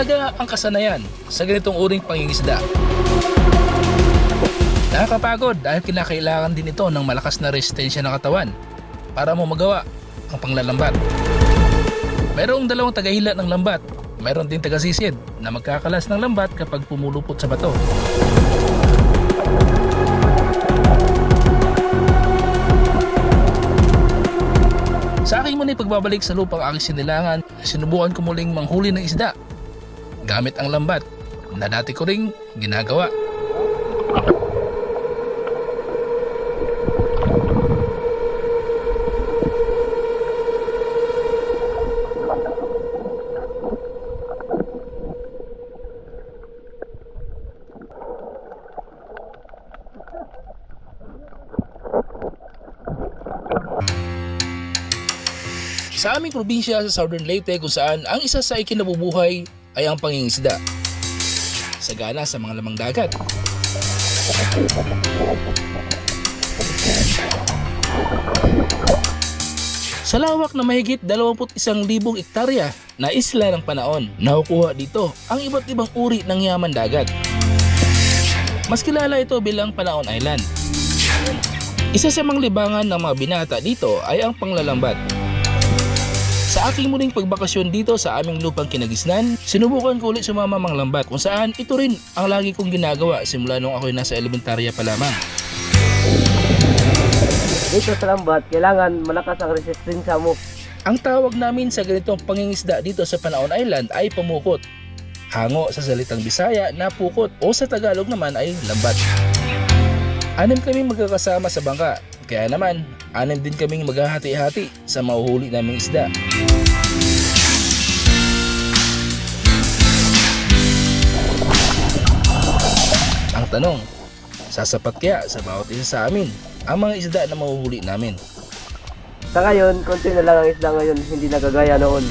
Mahalaga ang kasanayan sa ganitong uring pangingisda. Nakakapagod dahil kinakailangan din ito ng malakas na resistensya ng katawan para mo magawa ang panglalambat. Mayroong dalawang tagahila ng lambat. Mayroon din tagasisid na magkakalas ng lambat kapag pumulupot sa bato. Sa aking muna'y pagbabalik sa lupang aking sinilangan, sinubukan ko muling manghuli ng isda gamit ang lambat na dati ko ring ginagawa. Sa aming probinsya sa Southern Leyte kung saan ang isa sa ikinabubuhay ay ang pangingisda. Sagana sa mga lamang dagat. Sa lawak na mahigit 21,000 hektarya na isla ng Panaon, nakukuha dito ang iba't ibang uri ng yaman dagat. Mas kilala ito bilang Panaon Island. Isa sa mga libangan ng mga binata dito ay ang panglalambat. Sa aking muling pagbakasyon dito sa aming lupang kinagisnan, sinubukan ko ulit sumama manglambat kung saan ito rin ang lagi kong ginagawa simula nung ako'y nasa elementarya pa lamang. Dito sa lambat, kailangan malakas ang resistensya mo. Ang tawag namin sa ganitong pangingisda dito sa Panaon Island ay pamukot. Hango sa salitang Bisaya na pukot o sa Tagalog naman ay lambat. 6 kami magkakasama sa bangka, kaya naman 6 din kaming maghahati-hati sa mahuhuli naming isda. Ang tanong, sasapat kaya sa bawat isa sa amin ang mga isda na mahuhuli namin? Sa ngayon, konti na lang ang isda ngayon, hindi nagagaya noon.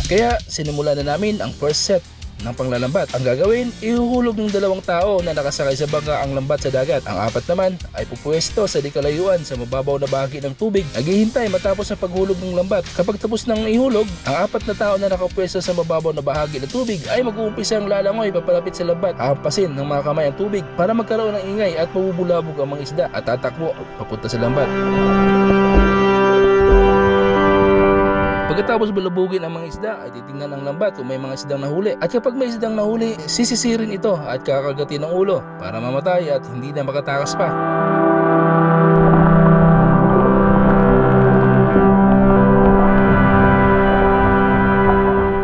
Kaya sinimula na namin ang first set ng panglalambat. Ang gagawin, ihuhulog ng 2 tao na nakasakay sa bangka ang lambat sa dagat. Ang 4 naman ay pupwesto sa di kalayuan sa mababaw na bahagi ng tubig. Naghihintay matapos ang paghulog ng lambat. Kapag tapos ng ihulog, ang 4 na tao na nakapwesto sa mababaw na bahagi ng tubig ay mag-uumpisang lalangoy papalapit sa lambat. Hampasin ng mga kamay ang tubig para magkaroon ng ingay at mabubulabog ang mga isda at tatakbo papunta sa lambat. Pagkatapos bulabugin ang mga isda ay titingnan ang lambat kung may mga isdang nahuli. At kapag may isdang nahuli, sisisirin ito at kakagatin ng ulo para mamatay at hindi na makatakas pa.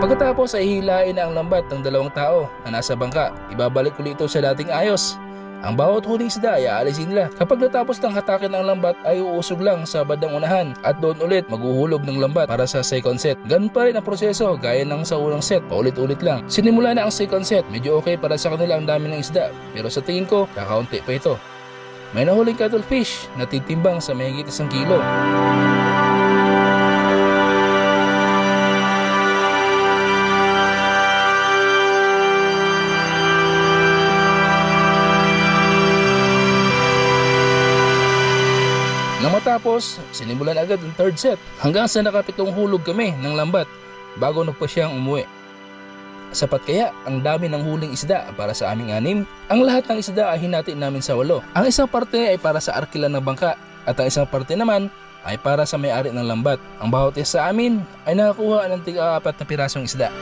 Pagkatapos ay hilain na ang lambat ng 2 tao na nasa bangka. Ibabalik ulit ito sa dating ayos. Ang bawat huling isda ay aalisin nila. Kapag natapos ng hatakin ng lambat ay uusog lang sa bandang unahan at doon ulit maghuhulog ng lambat para sa second set. Ganun pa rin ang proseso gaya ng sa unang set, paulit-ulit lang. Sinimula na ang second set, medyo okay para sa kanila ang dami ng isda, pero sa tingin ko kakaunti pa ito. May nahuling cuttlefish na titimbang sa mahigit 1 kilo. Nang matapos, sinimulan agad ang third set hanggang sa nakapitong hulog kami ng lambat bago nagpa siyang umuwi. Sapat kaya ang dami ng huling isda para sa aming 6? Ang lahat ng isda ay hinati namin sa 8. Ang isang parte ay para sa arkilan ng bangka at ang isang parte naman ay para sa may-ari ng lambat. Ang bawat isa sa amin ay nakakuha ng 4 na pirasong isda.